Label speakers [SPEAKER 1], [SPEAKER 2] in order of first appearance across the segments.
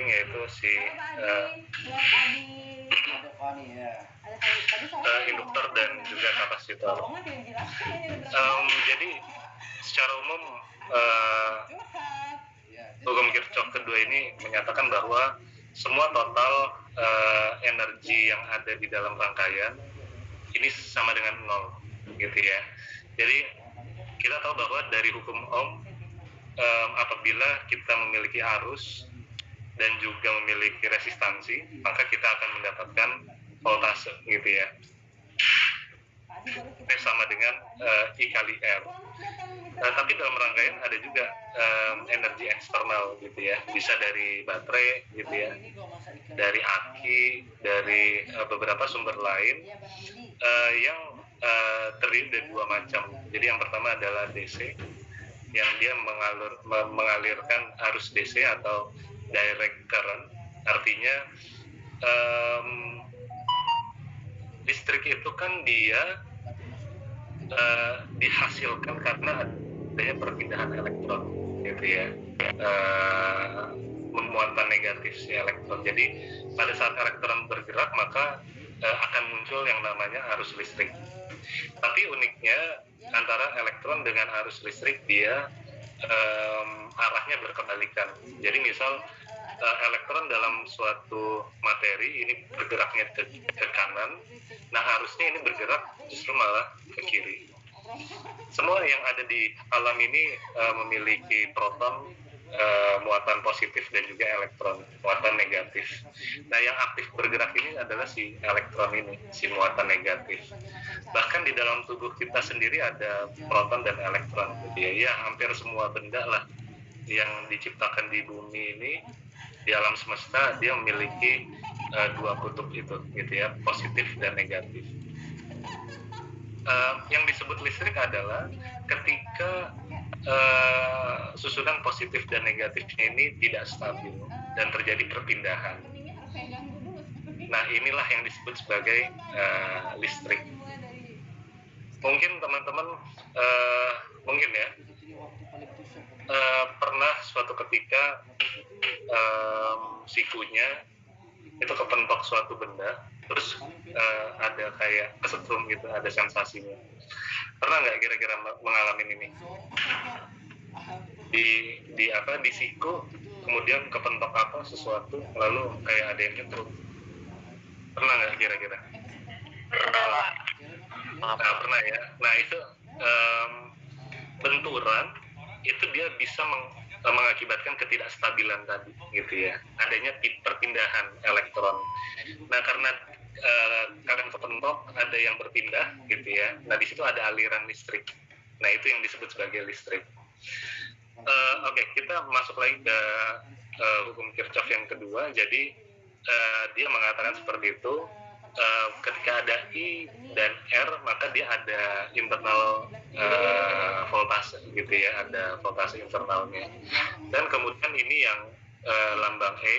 [SPEAKER 1] yaitu si induktor dan juga kapasitor. Jadi secara umum hukum Kirchhoff kedua ini menyatakan bahwa semua total energi yang ada di dalam rangkaian ini sama dengan nol, gitu ya. Jadi kita tahu bahwa dari hukum Ohm, apabila kita memiliki arus dan juga memiliki resistansi, maka kita akan mendapatkan voltase, gitu ya. Ini sama dengan I kali R. Tapi dalam rangkaian ada juga energi eksternal, gitu ya. Bisa dari baterai, gitu ya, dari aki, dari beberapa sumber lain yang terdiri dari dua macam. Jadi yang pertama adalah DC, yang dia mengalirkan arus DC atau direct current. Artinya listrik itu kan dia dihasilkan karena adanya perpindahan elektron, gitu ya, muatan negatif si elektron. Jadi pada saat elektron bergerak maka akan muncul yang namanya arus listrik. Tapi uniknya antara elektron dengan arus listrik dia arahnya berkebalikan. Jadi misal elektron dalam suatu materi ini bergeraknya ke kanan, nah arusnya ini bergerak justru malah ke kiri. Semua yang ada di alam ini memiliki proton muatan positif dan juga elektron muatan negatif. Nah, yang aktif bergerak ini adalah si elektron ini, si muatan negatif. Bahkan di dalam tubuh kita sendiri ada proton dan elektron, gitu ya. Ya, hampir semua benda lah yang diciptakan di bumi ini, di alam semesta, dia memiliki dua kutub itu, gitu ya, positif dan negatif. Yang disebut listrik adalah ketika susunan positif dan negatifnya ini tidak stabil dan terjadi perpindahan. Nah, inilah yang disebut sebagai listrik. Mungkin teman-teman mungkin ya pernah suatu ketika sikunya itu kepentok suatu benda, terus ada kayak kesetrum gitu, ada sensasinya. Pernah nggak kira-kira mengalami ini? Di siku, kemudian kepentok apa sesuatu, lalu kayak ada yang nyetrum. Pernah nggak kira-kira? Pernah ya. Nah, itu benturan itu dia bisa mengakibatkan ketidakstabilan tadi, gitu ya, adanya perpindahan elektron. Nah, karena kalian kepentok ada yang berpindah, gitu ya, nah di situ ada aliran listrik. Nah, itu yang disebut sebagai listrik. Oke, kita masuk lagi ke hukum Kirchhoff yang kedua. Jadi dia mengatakan seperti itu, ketika ada I dan R maka dia ada internal voltase, gitu ya, ada voltase internalnya. Dan kemudian ini yang lambang E,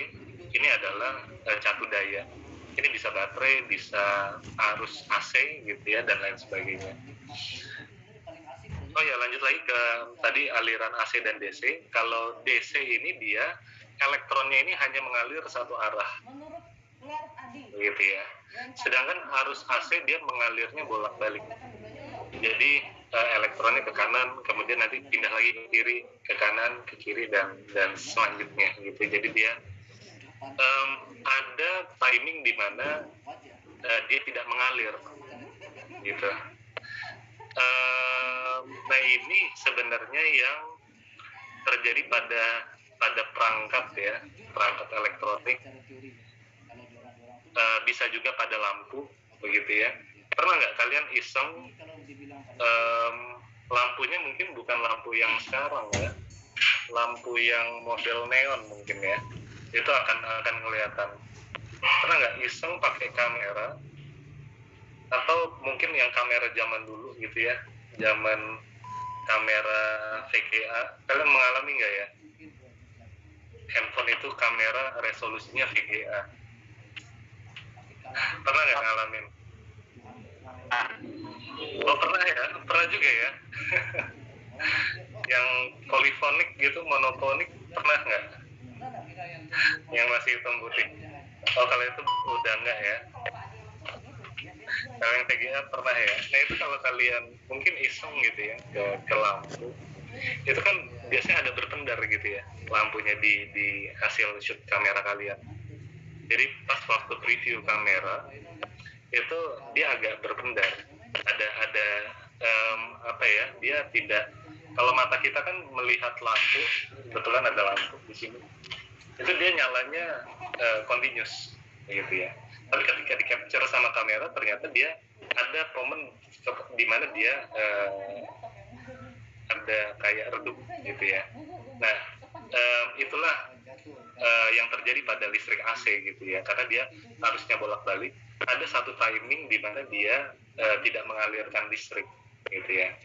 [SPEAKER 1] ini adalah catu daya. Ini bisa baterai, bisa arus AC, gitu ya, dan lain sebagainya. Oh ya, lanjut lagi ke tadi aliran AC dan DC. Kalau DC ini dia elektronnya ini hanya mengalir satu arah, gitu ya. Sedangkan arus AC dia mengalirnya bolak-balik. Jadi elektronnya ke kanan, kemudian nanti pindah lagi ke kiri, ke kanan, ke kiri, dan selanjutnya, gitu. Jadi dia ada timing di mana dia tidak mengalir, gitu. Nah, ini sebenarnya yang terjadi pada perangkat ya, perangkat elektronik, bisa juga pada lampu, begitu ya. Pernah nggak kalian iseng lampunya mungkin bukan lampu yang sekarang ya, lampu yang model neon mungkin ya, itu akan kelihatan. Pernah nggak iseng pakai kamera, atau mungkin yang kamera zaman dulu, gitu ya, zaman kamera VGA, kalian mengalami nggak ya, handphone itu kamera resolusinya VGA? Pernah nggak ngalamin? Oh, pernah ya, pernah juga ya. Yang polyphonic gitu, monophonic, pernah nggak? yang masih hitam putih. Oh kalau itu udah enggak ya. Kalau yang TGA pernah ya. Nah itu kalau kalian mungkin iseng gitu ya ke lampu, itu kan biasanya ada berpendar gitu ya lampunya di hasil shoot kamera kalian. Jadi pas waktu preview kamera itu dia agak berpendar. Ada apa ya? Dia tidak, kalau mata kita kan melihat lampu, kebetulan ada lampu di sini. Itu dia nyalanya continuous gitu ya. Tapi ketika di capture sama kamera ternyata dia ada momen di mana dia ada kayak redup gitu ya. Nah itulah yang terjadi pada listrik AC gitu ya, karena dia harusnya bolak-balik. Ada satu timing di mana dia tidak mengalirkan listrik gitu ya.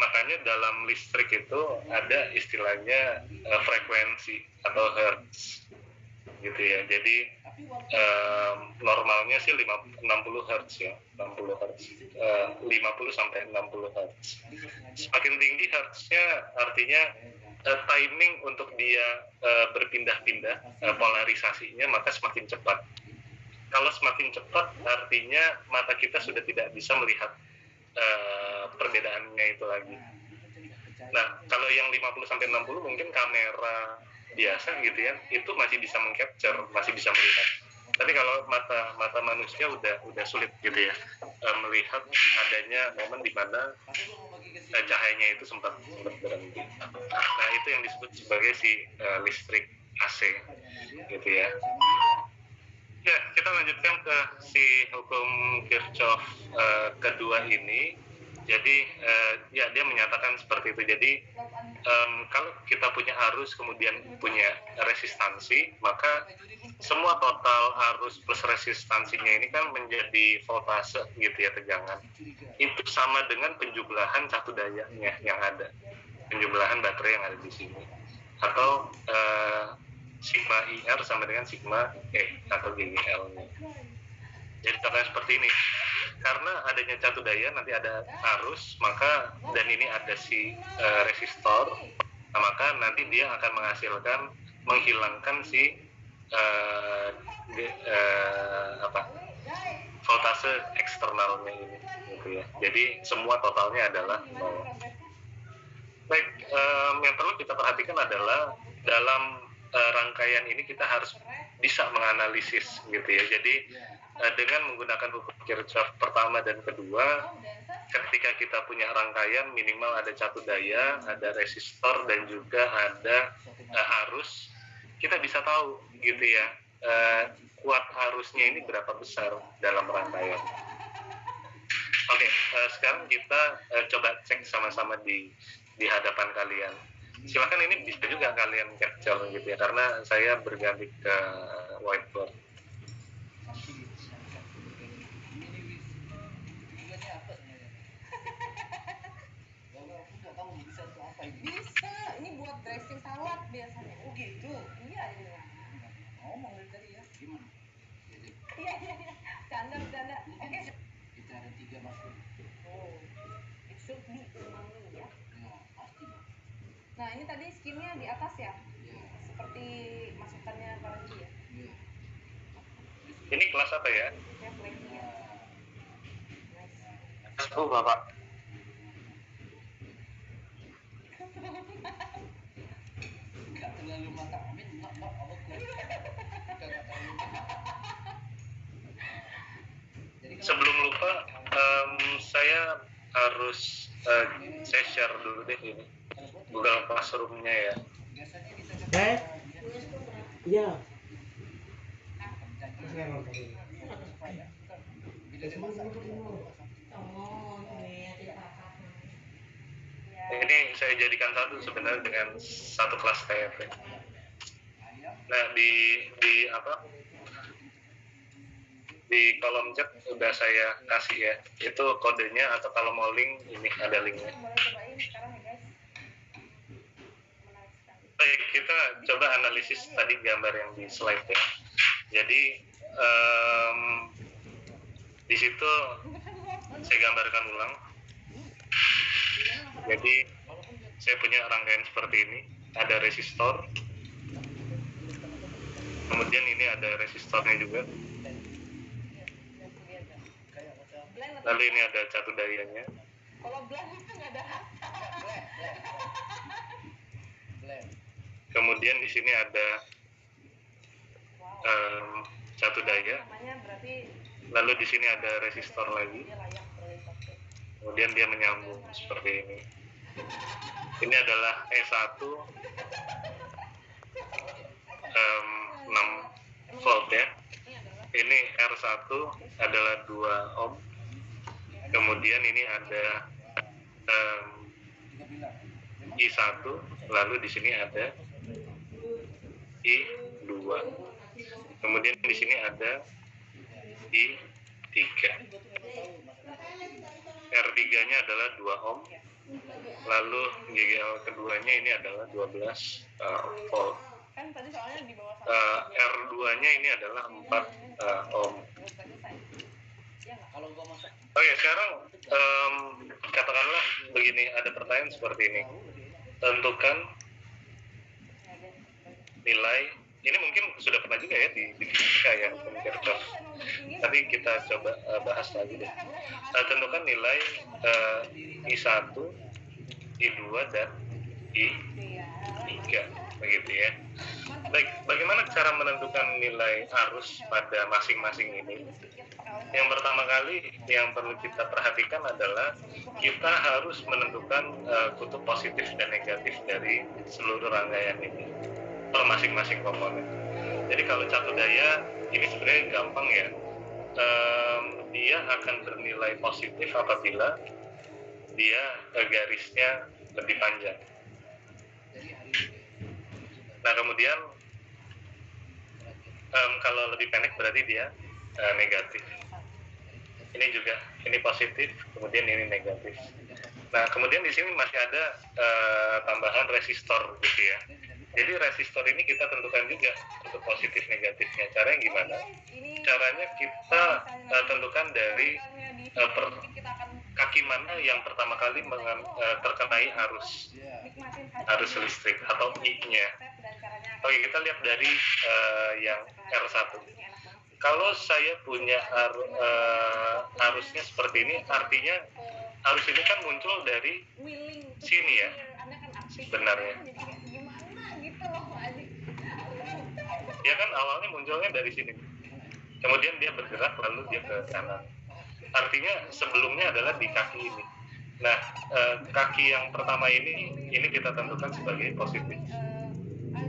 [SPEAKER 1] Makanya dalam listrik itu ada istilahnya frekuensi atau hertz gitu ya. Jadi normalnya sih 60 Hz ya, 60 Hz, 50 sampai 60 Hz. Semakin tinggi Hz-nya artinya timing untuk dia berpindah-pindah polarisasinya maka semakin cepat. Kalau semakin cepat artinya mata kita sudah tidak bisa melihat perbedaannya itu lagi. Nah, kalau yang 50 sampai 60 mungkin kamera biasa gitu ya, itu masih bisa mengcapture, masih bisa melihat. Tapi kalau mata manusia udah sulit gitu ya melihat adanya momen di mana cahayanya itu sempat berhenti. Nah, itu yang disebut sebagai si listrik AC gitu ya. Ya, kita lanjutkan ke si hukum Kirchhoff kedua ini. Jadi ya dia menyatakan seperti itu. Jadi kalau kita punya arus kemudian punya resistansi, maka semua total arus plus resistansinya ini kan menjadi voltase gitu ya, tegangan. Itu sama dengan penjumlahan catu dayanya yang ada, penjumlahan baterai yang ada di sini. Atau sigma IR sama dengan sigma E atau GGL-nya. Jadi contohnya seperti ini. Karena adanya catu daya nanti ada arus, maka dan ini ada si resistor, nah, maka nanti dia akan menghilangkan si voltase eksternalnya ini gitu ya. Jadi semua totalnya adalah 0. Baik, yang perlu kita perhatikan adalah dalam rangkaian ini kita harus bisa menganalisis gitu ya. Jadi dengan menggunakan hukum Kirchhoff pertama dan kedua, ketika kita punya rangkaian minimal ada catu daya, ada resistor dan juga ada arus, kita bisa tahu gitu ya kuat arusnya ini berapa besar dalam rangkaian. Oke, sekarang kita coba cek sama-sama di hadapan kalian. Silakan, ini bisa juga kalian capture gitu ya, karena saya berganti ke whiteboard.
[SPEAKER 2] Bisa, ini buat dressing salad biasanya. Oh gitu? Iya, iya. Ngomong dari tadi ya. Gimana? Iya. Canda. Oke.
[SPEAKER 3] Kita ada 3 masuk.
[SPEAKER 2] Oh, it should be umami ya.
[SPEAKER 3] Ya, pasti.
[SPEAKER 2] Nah, ini tadi skinnya di atas ya?
[SPEAKER 3] Ya.
[SPEAKER 2] Seperti masukannya Karanji ya?
[SPEAKER 3] Ya.
[SPEAKER 1] Ini kelas apa ya?
[SPEAKER 2] Ya, flagnya. Nice.
[SPEAKER 1] Kelas Bu, Bapak.
[SPEAKER 3] Enggak terlalu mata amin, enggak apa kok. Enggak terlalu.
[SPEAKER 1] Sebelum lupa, saya harus saya share dulu deh ini Google Classroom-nya ya.
[SPEAKER 3] Biasanya bisa
[SPEAKER 4] Iya.
[SPEAKER 3] Bila dia masak.
[SPEAKER 1] Ini saya jadikan satu sebenarnya dengan satu kelas TF. Nah, di kolom chat udah saya kasih ya, itu kodenya, atau kalau mau link ini ada linknya.
[SPEAKER 2] Boleh cobain sekarang ya guys. Menarik sekali.
[SPEAKER 1] Baik, kita coba analisis tadi gambar yang di slide ya. Jadi di situ saya gambarkan ulang. Jadi saya punya rangkaian seperti ini, ada resistor, Kemudian ini ada resistornya juga. Lalu ini ada catu dayanya.
[SPEAKER 2] Kalau blank itu nggak ada rasa.
[SPEAKER 1] Kemudian di sini ada catu daya.
[SPEAKER 2] Namanya berarti
[SPEAKER 1] Lalu di sini ada resistor lagi.
[SPEAKER 2] dia layak berlintas.
[SPEAKER 1] Kemudian dia menyambung seperti ini. Ini adalah E1 6 volt ya. Ini R1 adalah 2 ohm. Kemudian ini ada I1, lalu di sini ada I2. Kemudian di sini ada I3. R3-nya adalah 2 ohm. Lalu GGL keduanya ini adalah 12 volt.
[SPEAKER 2] Kan tadi soalnya di bawah
[SPEAKER 1] R2-nya ini adalah 4 ohm.
[SPEAKER 3] Kalau gua masak
[SPEAKER 1] Oke, sekarang katakanlah begini, ada pertanyaan seperti ini. Tentukan nilai, ini mungkin sudah pernah juga ya di fisika ya, Kirchhoff. Tapi kita coba bahas lagi deh. Tentukan nilai I1, I2, dan I3, begitu ya. Baik, bagaimana cara menentukan nilai arus pada masing-masing ini? Yang pertama kali yang perlu kita perhatikan adalah kita harus menentukan kutub positif dan negatif dari seluruh rangkaian ini per masing-masing komponen. Jadi kalau catu daya ini sebenarnya gampang ya. Dia akan bernilai positif apabila dia garisnya lebih panjang. Nah kemudian kalau lebih pendek berarti dia negatif. Ini juga, ini positif, kemudian ini negatif. Nah kemudian di sini masih ada tambahan resistor gitu ya. Jadi resistor ini kita tentukan juga untuk positif negatifnya. Caranya gimana? Caranya kita tentukan dari kaki mana yang pertama kali terkenai arus listrik atau I-nya. Oke, kita lihat dari yang R1. Kalau saya punya arusnya seperti ini, artinya arus ini kan muncul dari sini ya, sebenarnya. Dia kan awalnya munculnya dari sini. Kemudian dia bergerak lalu dia ke kanan. Artinya sebelumnya adalah di kaki ini. Nah, kaki yang pertama ini kita tentukan sebagai positif.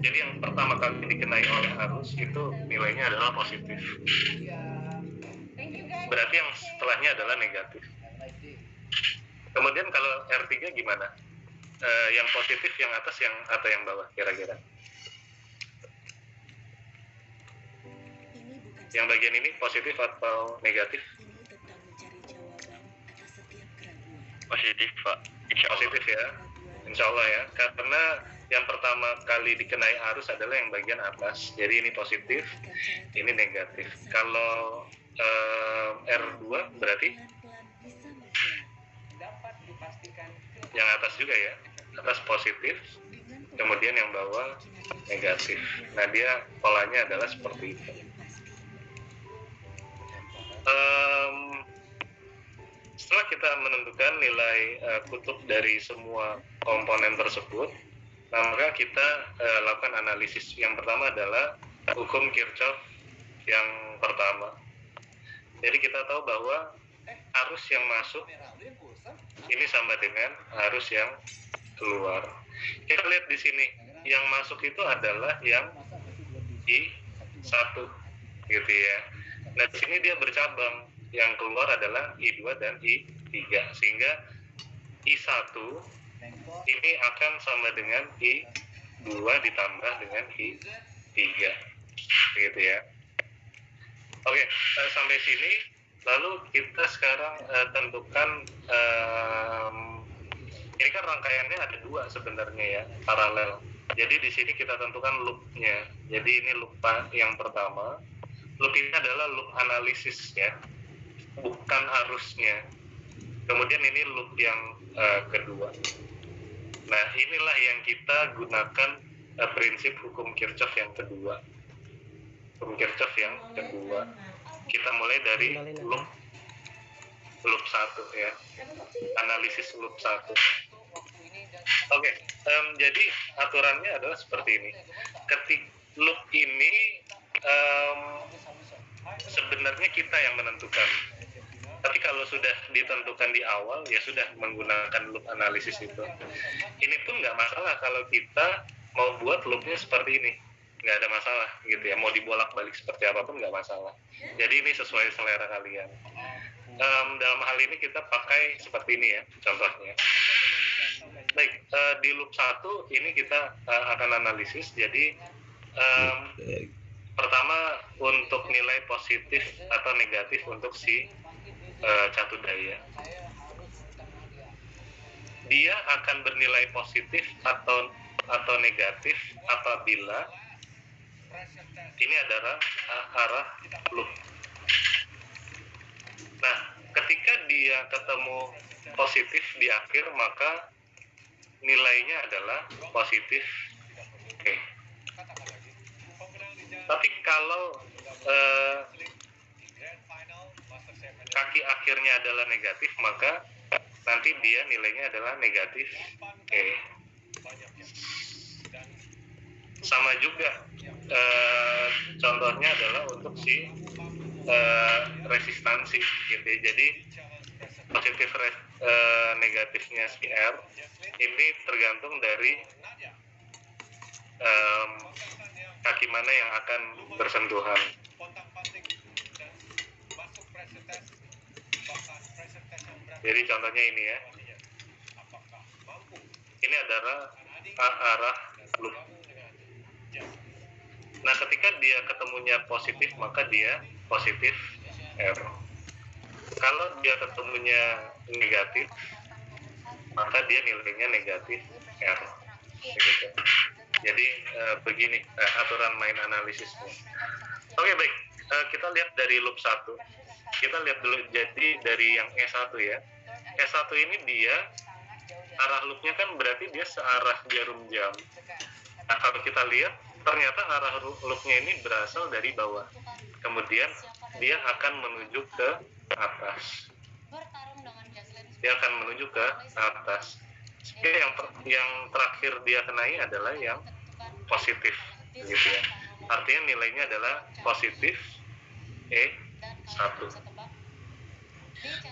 [SPEAKER 1] Jadi yang pertama kali dikenai oleh arus itu nilainya adalah positif. Berarti yang setelahnya adalah negatif. Kemudian kalau R3 gimana? Yang positif yang atas atau yang bawah kira-kira? Yang bagian ini positif atau negatif? Positif, Pak. Positif ya. Insya Allah ya. Karena yang pertama kali dikenai arus adalah yang bagian atas. Jadi ini positif, ini negatif. Kalau R2 berarti
[SPEAKER 3] dapat dipastikan
[SPEAKER 1] yang atas juga ya. Atas positif, kemudian yang bawah negatif. Nah dia polanya adalah seperti itu. Setelah kita menentukan nilai kutub dari semua komponen tersebut, nah maka kita lakukan analisis. Yang pertama adalah hukum Kirchhoff yang pertama. Jadi kita tahu bahwa arus yang masuk ini sama dengan arus yang keluar. Kita lihat di sini, yang masuk itu adalah yang I1, gitu ya. Nah di sini dia bercabang, yang keluar adalah I2 dan I3, sehingga I1 ini akan sama dengan I2 ditambah dengan I3, gitu ya. Oke, sampai sini. Lalu kita sekarang tentukan, ini kan rangkaiannya ada dua sebenarnya ya, paralel. Jadi di sini kita tentukan loopnya. Jadi ini loop yang pertama. Loop ini adalah loop analisis ya, bukan arusnya. Kemudian ini loop yang kedua. Nah inilah yang kita gunakan prinsip hukum Kirchhoff yang kedua. hukum Kirchhoff yang kedua. Kita mulai dari loop 1 ya, analisis loop 1. Oke, jadi aturannya adalah seperti ini. Ketik loop ini sebenarnya kita yang menentukan. Tapi kalau sudah ditentukan di awal, ya sudah menggunakan loop analisis itu. Ini pun nggak masalah kalau kita mau buat loopnya seperti ini. Nggak ada masalah gitu ya. Mau dibolak-balik seperti apapun nggak masalah. Jadi ini sesuai selera kalian. Dalam hal ini kita pakai seperti ini ya, contohnya. Baik, di loop 1 ini kita akan analisis. Jadi pertama untuk nilai positif atau negatif untuk si catu daya. Dia akan bernilai positif atau negatif apabila ini adalah arah loop. Nah, ketika dia ketemu positif di akhir, maka nilainya adalah positif. Oke. Tapi kalau kaki akhirnya adalah negatif, maka nanti dia nilainya adalah negatif. Oke. Sama juga contohnya adalah untuk si resistansi gitu ya. Jadi positif negatifnya si R ini tergantung dari kaki mana yang akan bersentuhan. Jadi contohnya ini ya, ini adalah arah loop. Nah, ketika dia ketemunya positif, maka dia positif R. Kalau dia ketemunya negatif, maka dia nilainya negatif R. Begitu. Jadi begini aturan main analisisnya. Oke, baik. Kita lihat dari loop 1. Kita lihat dulu jadi dari yang E1 ya. E1 ini dia arah loopnya kan berarti dia searah jarum jam. Nah, kalau kita lihat ternyata arah loopnya ini berasal dari bawah. Kemudian dia akan menuju ke atas. Dia akan menuju ke atas. Yang terakhir dia kenai adalah yang positif, gitu ya. Artinya nilainya adalah positif E1.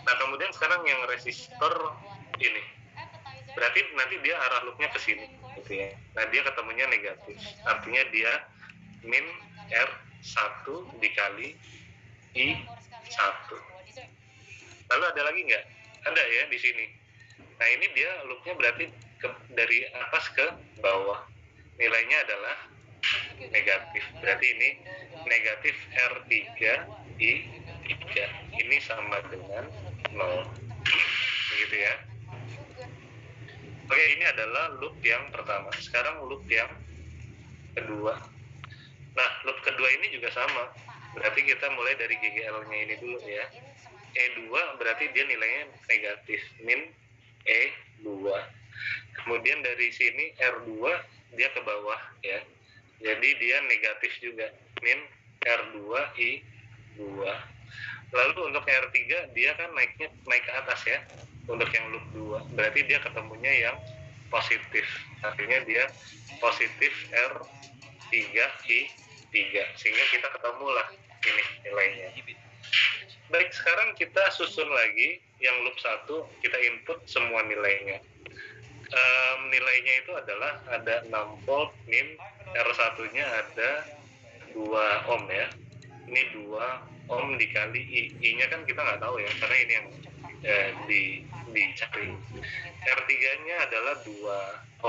[SPEAKER 1] Nah, kemudian sekarang yang resistor ini, berarti nanti dia arah loopnya ke sini, gitu ya. Nah, dia ketemunya negatif, artinya dia min R1 dikali I1. Lalu ada lagi nggak? Ada ya di sini. Nah, ini dia loopnya berarti dari atas ke bawah. Nilainya adalah negatif. Berarti ini negatif R3 I3. Ini sama dengan 0. Begitu ya. Oke, ini adalah loop yang pertama. Sekarang loop yang kedua. Nah, loop kedua ini juga sama. Berarti kita mulai dari GGL-nya ini dulu ya. E2 berarti dia nilainya negatif, min E2. Kemudian dari sini R2 dia ke bawah ya. Jadi dia negatif juga, min R2 I2. Lalu untuk R3 dia kan naik ke atas ya. Untuk yang loop 2 berarti dia ketemunya yang positif. Artinya dia positif R3 I3. Sehingga kita ketemulah ini nilainya. Baik, sekarang kita susun lagi yang loop 1, kita input semua nilainya. Nilainya itu adalah ada 6 volt, min R1-nya ada 2 ohm ya. Ini 2 ohm dikali I-nya kan kita nggak tahu ya, karena ini yang dicari. R3-nya adalah 2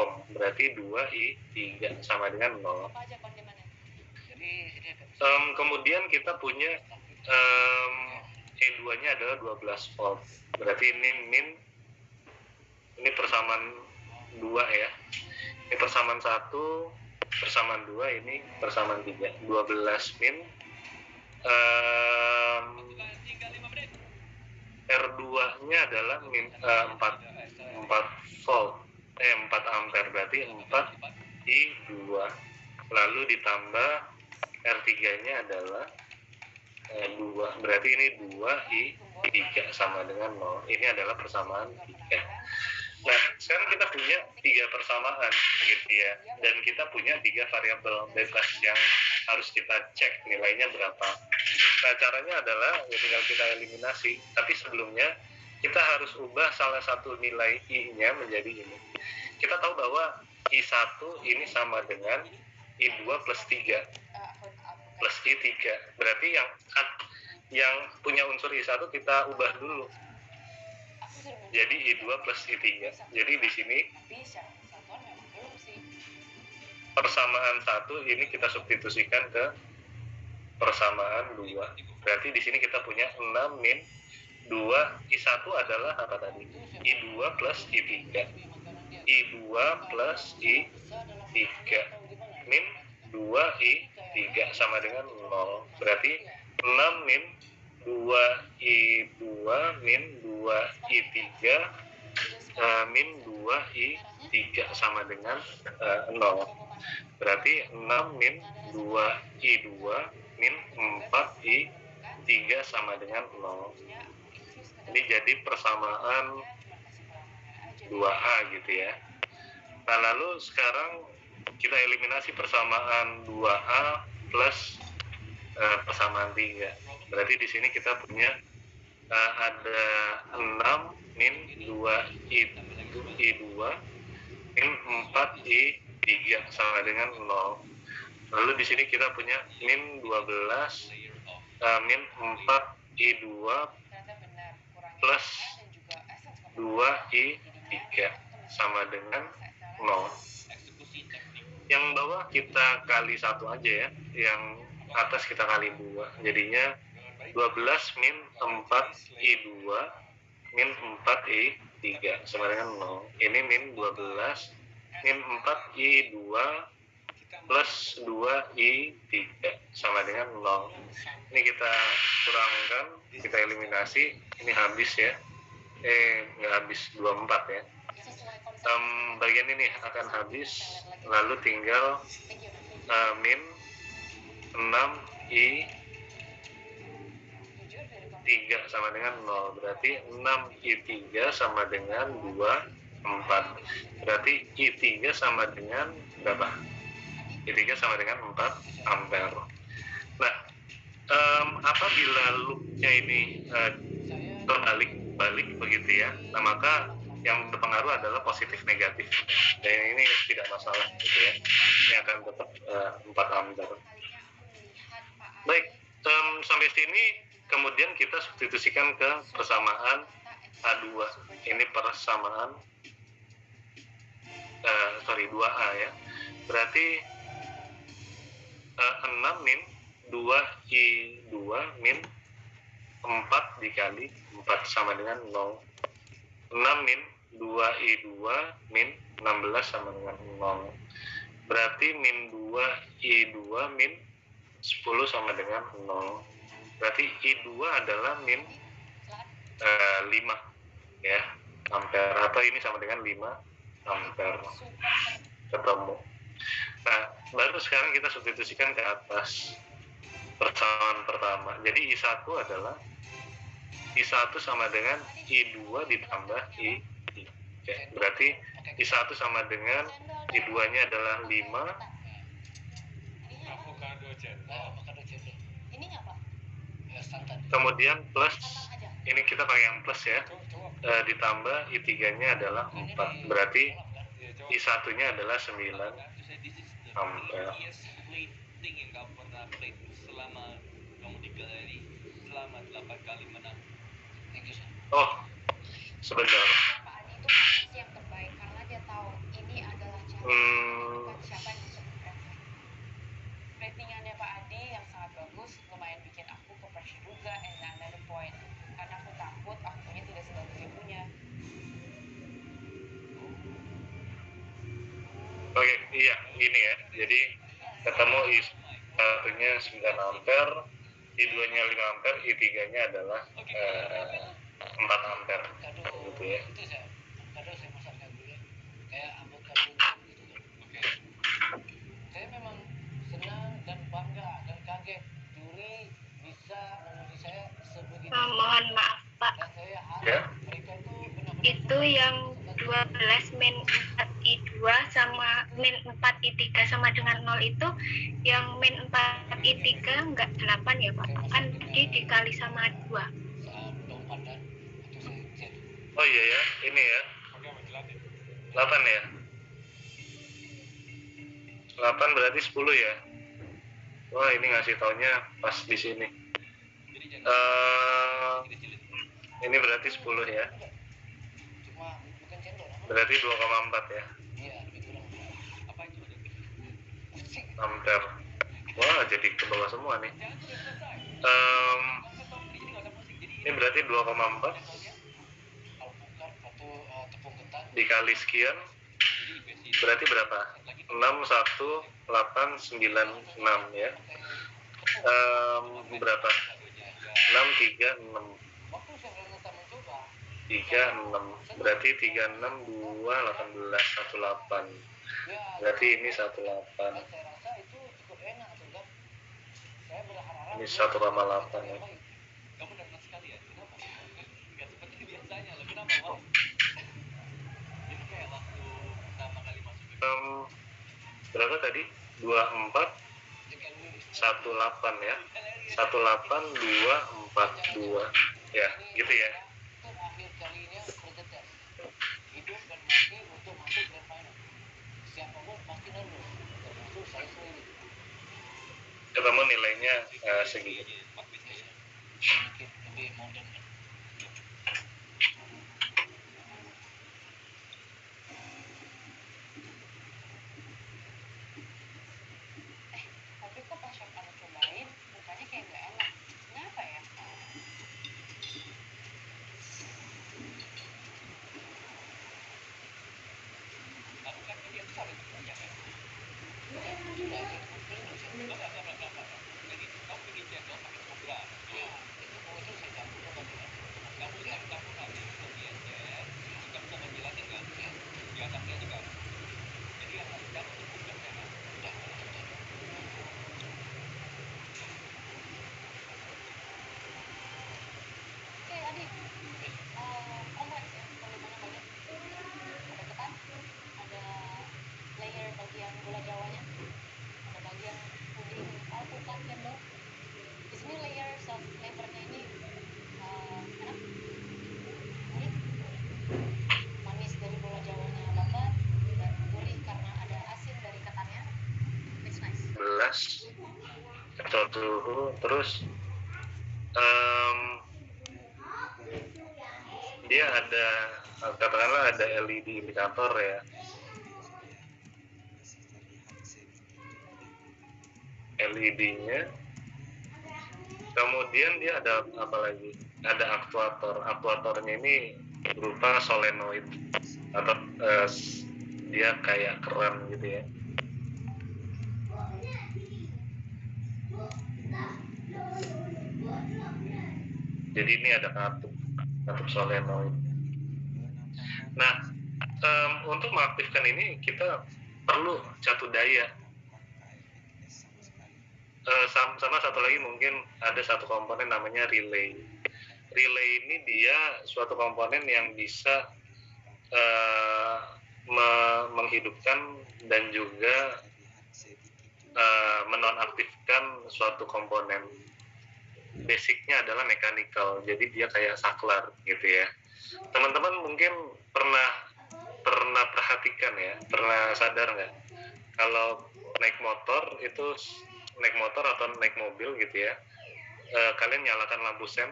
[SPEAKER 1] ohm, berarti 2 I3 sama dengan 0. Kemudian kita punya E2-nya adalah 12 volt. Berarti ini min, ini persamaan 2 ya. Ini persamaan 1, persamaan 2, ini persamaan 3. 12 min. R2-nya adalah min 4 volt. 4 ampere, berarti 4 I2. Lalu ditambah R3-nya adalah 2, berarti ini 2I3 sama dengan 0. Ini adalah persamaan 3. Nah, sekarang kita punya 3 persamaan gitu ya, dan kita punya 3 variabel bebas yang harus kita cek nilainya berapa. Nah, caranya adalah ya tinggal kita eliminasi, tapi sebelumnya kita harus ubah salah satu nilai I-nya menjadi ini. Kita tahu bahwa I1 ini sama dengan I2 plus 3 plus I3. Berarti yang punya unsur I1 kita ubah dulu. Jadi I2 plus I3. Jadi di sini persamaan 1 ini kita substitusikan ke persamaan 2. Berarti di sini kita punya 6 min 2. I1 adalah apa tadi? I2 plus I3. I2 plus I3 min 2I3 sama dengan 0. Berarti 6 min 2I2 min 2I3 min 2I3 sama dengan 0. Berarti 6 min 2I2 min 4I3 sama dengan 0. Ini jadi persamaan 2A gitu ya. Nah, lalu sekarang kita eliminasi persamaan 2A plus persamaan 3. Berarti di sini kita punya ada 6 min 2I2 min 4I3 sama dengan 0. Lalu di sini kita punya min 12 min 4I2 plus 2I3 sama dengan 0. Yang bawah kita kali 1 aja ya, yang atas kita kali 2. Jadinya 12 min 4I2 min 4I3 sama dengan 0. Ini min 12 min 4I2 plus 2I3 sama dengan 0. Ini kita kurangkan, kita eliminasi, ini habis ya. Nggak habis 24 ya. Bagian ini akan habis, lalu tinggal min 6I3 sama dengan 0. Berarti 6I3 sama dengan 24. Berarti I3 sama dengan berapa? I3 sama dengan 4 ampere. Nah, apabila loopnya ini terbalik begitu ya, nah maka yang berpengaruh adalah positif negatif, dan ini tidak masalah gitu ya, ini akan tetap 4 ampere. Baik, sampai sini kemudian kita substitusikan ke persamaan A2. Ini persamaan 2A ya. Berarti 6 min 2I2 min 4 dikali 4 sama dengan 0. 6 min 2I2 min 16 sama dengan 0. Berarti min 2I2 min 10 sama dengan 0. Berarti I2 adalah min 5 ya, ampere, atau ini sama dengan 5 ampere. Ketemu. Nah, baru sekarang kita substitusikan ke atas persamaan pertama. Jadi I1 adalah I1 sama dengan I2 ditambah I3. Berarti I1 sama dengan I2-nya adalah 5. Kemudian plus, ini kita pakai yang plus ya, ditambah I3-nya adalah 4. Berarti I1-nya adalah 9 ampere. Oh, sebentar.
[SPEAKER 2] Pak Adi itu pasti yang terbaik karena dia tahu ini adalah cara bukan siapa yang masuk ke pressing. Ratingannya Pak Adi yang sangat bagus, lumayan bikin aku ke pressure juga, and another point, karena aku takut akunya tidak sebagus ibunya.
[SPEAKER 1] Oke, iya, gini ya. Jadi ketemu I1-nya 9 ampere, I2-nya 5 ampere, I3-nya adalah 4 ampere. Gitu ya.
[SPEAKER 3] Itu saya masakkan dulu ya. Kayak avocado gitu kan. Saya memang senang dan bangga dan
[SPEAKER 1] Ya.
[SPEAKER 5] Itu yang 12 min 4 I2 sama min 4 I3 sama dengan 0 itu yang min 4 I3 enggak 8 ya Pak, kan tadi dikali sama 2.
[SPEAKER 1] Oh iya ya, ini ya 8 ya, 8 berarti 10 ya. Wah, ini ngasih taunya pas di sini. Ini berarti 10 ya, berarti 2,4 ya ampere. Wah, jadi ke bawah semua nih. Ini berarti 2,4 dikali sekian berarti berapa? 61896 ya. Berapa? 636 berarti 36 2 18 18 berarti ini 18 ini 1,8 ya. Berapa tadi? 24 18 ya, 18242 ya, gitu ya. Ketemu nilainya segitu.
[SPEAKER 2] Tapi kok pas aku cobain mukanya kayak nggak enak, kenapa ya? Oke Adi, kompleks ya, kandungannya banyak. Ada ketan, ada layer bagian gula jawanya, ada bagian puding alpukat cendol. Di sini layers of flavornya ini enak, gurih, manis dari gula jawanya dapat, dan gurih karena ada asin dari ketannya. It's nice.
[SPEAKER 1] 11 atau suhu, terus dia ada, katakanlah ada LED indikator ya. LED-nya, kemudian dia ada apa lagi? Ada aktuator. Aktuatornya ini berupa solenoid atau dia kayak keran gitu ya. Jadi ini ada katup solenoid. Nah, untuk mengaktifkan ini kita perlu satu daya. Sama satu lagi mungkin ada satu komponen namanya relay. Relay ini dia suatu komponen yang bisa menghidupkan dan juga menonaktifkan suatu komponen. Basicnya adalah mechanical, jadi dia kayak saklar gitu ya. Teman-teman mungkin pernah perhatikan ya, pernah sadar nggak kalau naik motor atau naik mobil gitu ya, kalian nyalakan lampu sen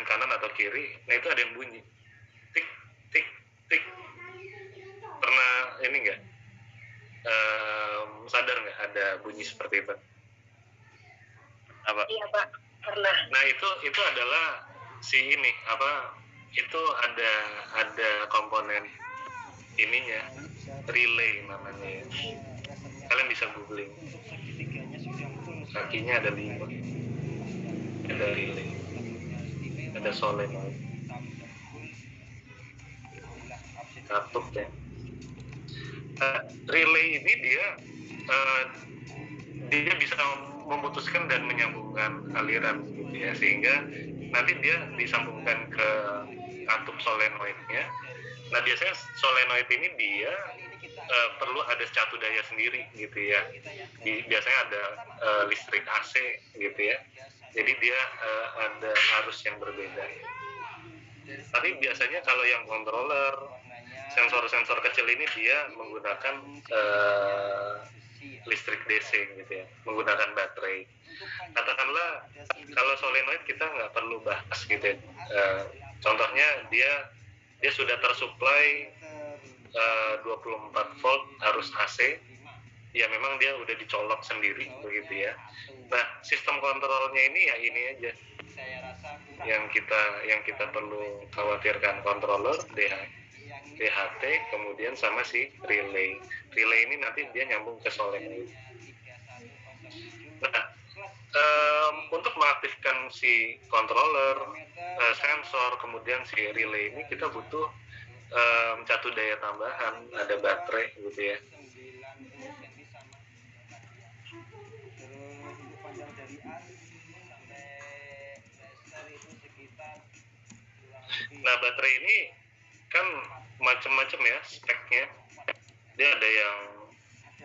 [SPEAKER 1] kanan atau kiri, nah itu ada yang bunyi tik tik tik. Pernah ini nggak sadar nggak ada bunyi seperti itu? Apa?
[SPEAKER 5] Iya Pak, pernah.
[SPEAKER 1] Nah itu adalah itu ada komponen ininya, relay namanya ya. Kalian bisa googling, kakinya ada 5, ada relay, ada solenoid, katup ya. Relay ini dia bisa memutuskan dan menyambungkan aliran gitu ya, sehingga nanti dia disambungkan ke katup solenoidnya. Nah biasanya solenoid ini dia perlu ada catu daya sendiri gitu ya. Biasanya ada listrik AC gitu ya. Jadi dia ada arus yang berbeda. Tapi biasanya kalau yang controller, sensor-sensor kecil ini dia menggunakan listrik DC gitu ya, menggunakan baterai. Katakanlah kalau solenoid kita nggak perlu bahas gitu ya. Contohnya dia sudah tersuplai 24 volt arus AC, ya memang dia udah dicolok sendiri begitu ya. Nah sistem kontrolnya ini ya ini aja yang kita perlu khawatirkan, controller, DHT, kemudian sama si relay ini nanti dia nyambung ke solenoid. Nah untuk mengaktifkan si controller, sensor, kemudian si relay ini kita butuh catu daya tambahan, ada baterai gitu ya. Nah baterai ini kan macam-macam ya speknya. Dia ada yang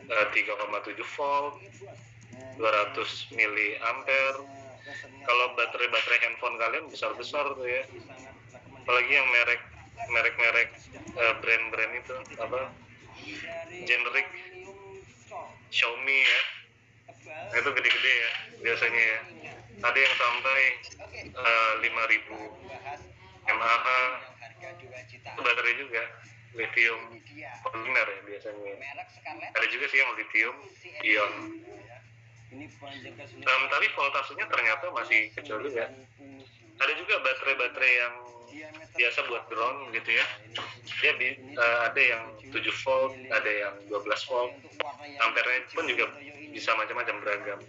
[SPEAKER 1] 3,7 volt, 200 miliampere. Kalau baterai handphone kalian besar-besar tuh ya, apalagi yang merek brand-brand itu apa, generic Xiaomi ya, nah, itu gede-gede ya biasanya ya. Ada yang sampai 5.000 mAh, itu baterai juga lithium polimer ya biasanya. Ada juga sih yang lithium ion. Tapi voltasenya ternyata masih kecil juga. Ada juga baterai yang biasa buat drone gitu ya. Dia ada yang 7 volt, ada yang 12 volt. Ampernya pun juga bisa macam-macam beragam.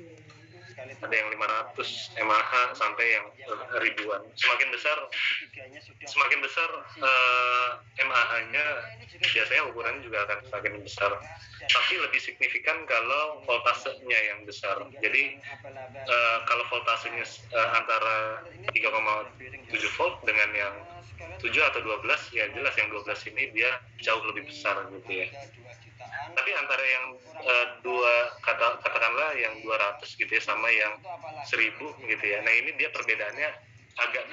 [SPEAKER 1] Ada yang 500 mAh sampai yang ribuan. Semakin besar mAh-nya, biasanya ukurannya juga akan semakin besar. Tapi lebih signifikan kalau voltasenya yang besar. Jadi kalau voltasenya antara 3,7 volt dengan yang 7 atau 12, ya jelas yang 12 ini dia jauh lebih besar gitu ya. Tapi antara yang katakanlah yang 200 gitu ya sama yang 1000 gitu ya. Nah ini dia perbedaannya agak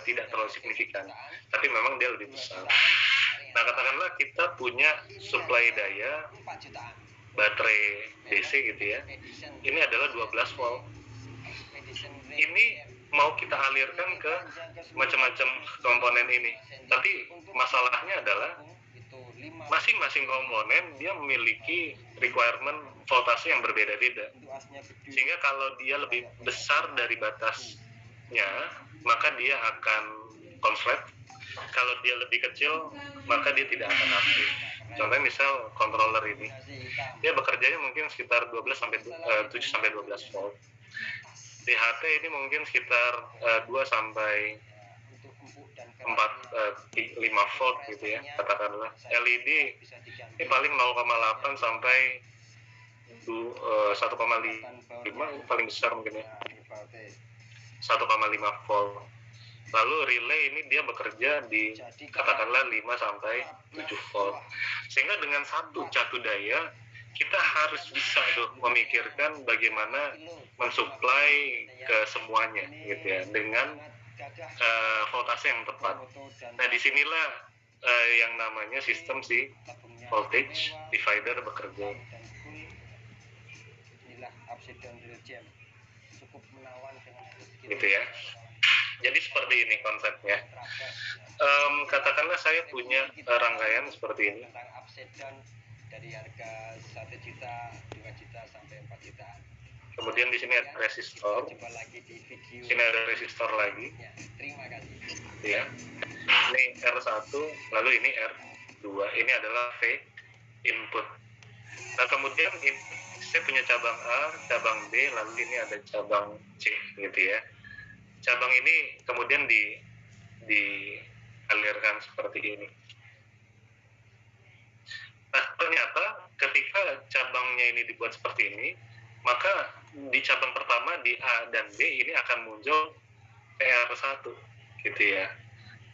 [SPEAKER 1] tidak terlalu signifikan, tapi memang dia lebih besar. Nah katakanlah kita punya suplai daya baterai DC gitu ya. Ini adalah 12 volt. Ini mau kita alirkan ke macam-macam komponen ini. Tapi masalahnya adalah masing-masing komponen dia memiliki requirement voltase yang berbeda-beda. Sehingga kalau dia lebih besar dari batasnya, maka dia akan konslet. Kalau dia lebih kecil, maka dia tidak akan aktif. Contohnya misal controller ini, dia bekerjanya mungkin sekitar 7 sampai 12 volt. DHT ini mungkin sekitar 2 sampai 5 volt gitu ya, katakanlah. LED ini paling 0,8 sampai 1,5 paling besar mungkin ya, 1,5 volt. Lalu relay ini dia bekerja di katakanlah 5 sampai 7 volt. Sehingga dengan satu catu daya kita harus bisa memikirkan bagaimana mensuplai ke semuanya gitu ya, dengan voltase yang tepat. Nah disinilah yang namanya sistem si voltage divider bekerja. Gitu ya. Jadi seperti ini konsepnya. Katakanlah saya punya rangkaian seperti ini. Dari harga 1 juta, 2 juta sampai 4 juta. Kemudian di sini ada resistor. Sini ada resistor lagi. Terima kasih. Ya. Ini R1, lalu ini R2. Ini adalah V input. Nah, kemudian saya punya cabang A, cabang B, lalu ini ada cabang C gitu ya. Cabang ini kemudian dialirkan seperti ini. Nah, ternyata ketika cabangnya ini dibuat seperti ini, maka di cabang pertama di A dan B ini akan muncul PR1 gitu ya.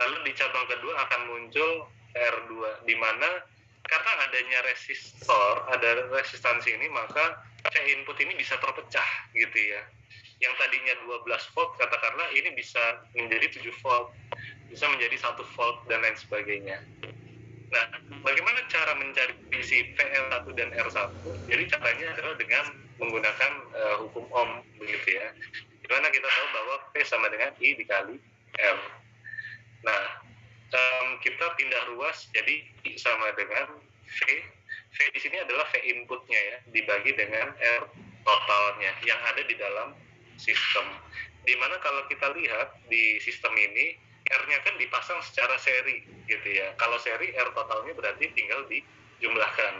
[SPEAKER 1] Lalu di cabang kedua akan muncul R2, di mana karena adanya resistor, ada resistansi ini, maka V input ini bisa terpecah gitu ya. Yang tadinya 12 volt katakanlah ini bisa menjadi 7 volt, bisa menjadi 1 volt dan lain sebagainya. Nah, bagaimana cara mencari si VL1 dan R1? Jadi caranya adalah dengan menggunakan hukum Ohm begitu ya. Dimana kita tahu bahwa V sama dengan I dikali R. Nah, kita pindah ruas, jadi I sama dengan V. V di sini adalah V inputnya ya, dibagi dengan R totalnya yang ada di dalam sistem. Dimana kalau kita lihat di sistem ini, R-nya kan dipasang secara seri gitu ya. Kalau seri, R totalnya berarti tinggal dijumlahkan.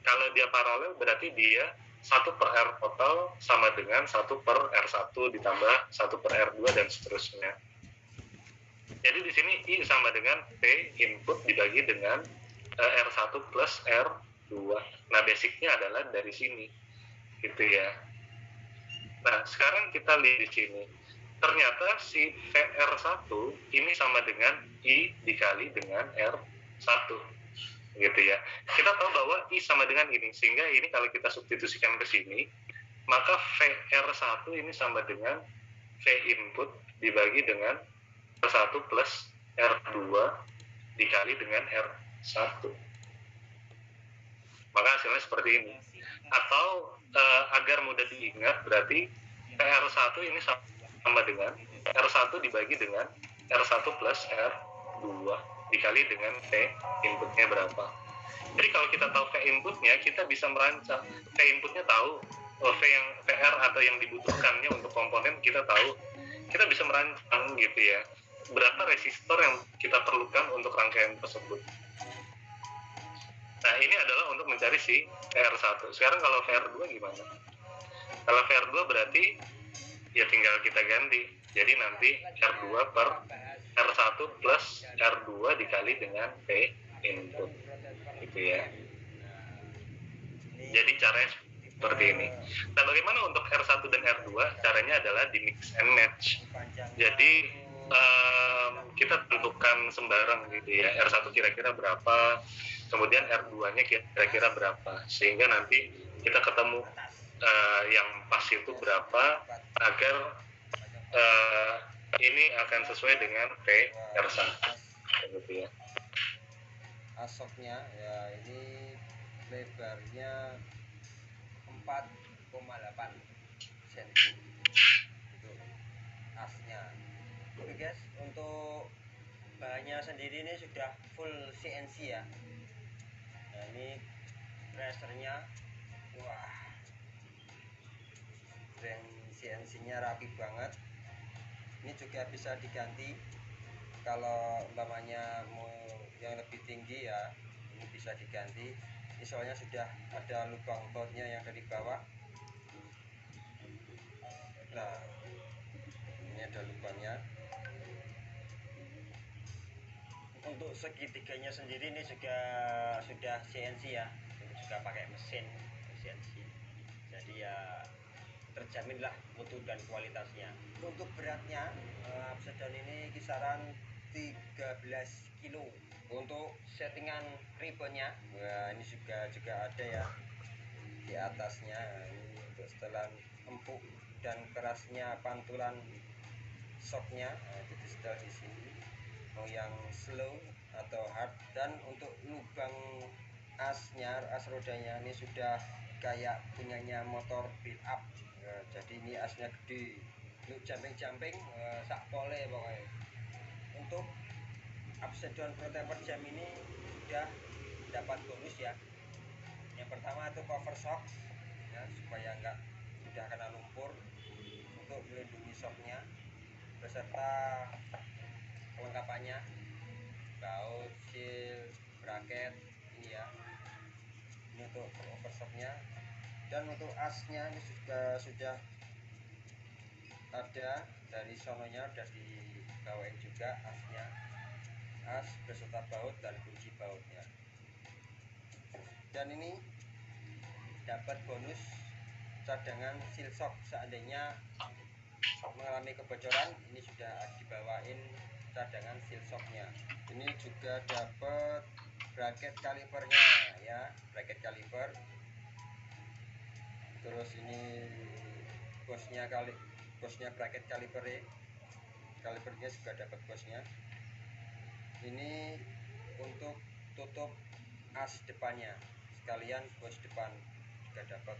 [SPEAKER 1] Kalau dia paralel berarti dia 1 per R total sama dengan 1 per R1 ditambah 1 per R2 dan seterusnya. Jadi di sini I sama dengan P input dibagi dengan R1 plus R2. Nah, basicnya adalah dari sini gitu ya. Nah, sekarang kita lihat di sini. Ternyata si VR1 ini sama dengan I dikali dengan R1 gitu ya. Kita tahu bahwa I sama dengan ini, sehingga ini kalau kita substitusikan ke sini, maka VR1 ini sama dengan V input dibagi dengan R1 plus R2 dikali dengan R1. Maka hasilnya seperti ini. Atau agar mudah diingat, berarti VR1 ini sama dengan R1 dibagi dengan R1 plus R2 dikali dengan V inputnya berapa. Jadi kalau kita tahu V inputnya, kita bisa merancang. V inputnya tahu, V yang VR atau yang dibutuhkannya untuk komponen kita tahu. Kita bisa merancang gitu ya, berapa resistor yang kita perlukan untuk rangkaian tersebut. Nah, ini adalah untuk mencari si VR1. Sekarang kalau VR2 gimana? Kalau VR2 berarti ya tinggal kita ganti. Jadi nanti R2 per R1 plus R2 dikali dengan V input. Gitu ya. Jadi caranya seperti ini. Nah, bagaimana untuk R1 dan R2? Caranya adalah di mix and match. Jadi kita tentukan sembarang gitu ya, R1 kira-kira berapa, kemudian R2-nya kira-kira berapa, sehingga nanti kita ketemu yang pas itu berapa, agar ini akan sesuai dengan PR1 gitu ya.
[SPEAKER 6] Asoknya ya ini lebarnya 4,8 cm untuk asnya. Oke guys, untuk bahannya sendiri ini sudah full CNC ya. Nah ini tracernya, wah, brand CNC-nya rapi banget. Ini juga bisa diganti kalau umpamanya mau yang lebih tinggi ya, ini bisa diganti. Ini soalnya sudah ada lubang bautnya yang dari bawah. Nah, ini ada lubangnya. Untuk segitiganya sendiri ini juga sudah CNC ya, ini juga pakai mesin CNC. Jadi ya terjaminlah mutu dan kualitasnya. Untuk beratnya Upside ini kisaran 13 kilo. Untuk settingan ribbonnya, nah ini juga ada ya di atasnya. Ini untuk setelan empuk dan kerasnya pantulan shocknya, nah, itu setel di sini. Mau yang slow atau hard. Dan untuk lubang asnya, as rodanya ini sudah kayak punyanya motor build up. Nah, jadi ini asnya gede, untuk jumping sak pole pokoknya. Untuk upside down proteper jam ini sudah dapat bonus ya. Yang pertama itu cover shock ya, supaya enggak sudah kena lumpur, untuk melindungi shocknya, beserta kelengkapannya, baut, seal, bracket ini ya. Ini untuk cover shocknya. Dan untuk asnya ini juga sudah ada dari sononya, udah dibawain juga asnya, as beserta baut dan kunci bautnya. Dan ini dapat bonus cadangan seal shock seandainya mengalami kebocoran, ini sudah dibawain cadangan seal shocknya. Ini juga dapat bracket kalipernya ya, bracket kaliper. Terus ini bosnya bracket kalipernya juga dapat bosnya. Ini untuk tutup as depannya, sekalian bos depan juga dapat.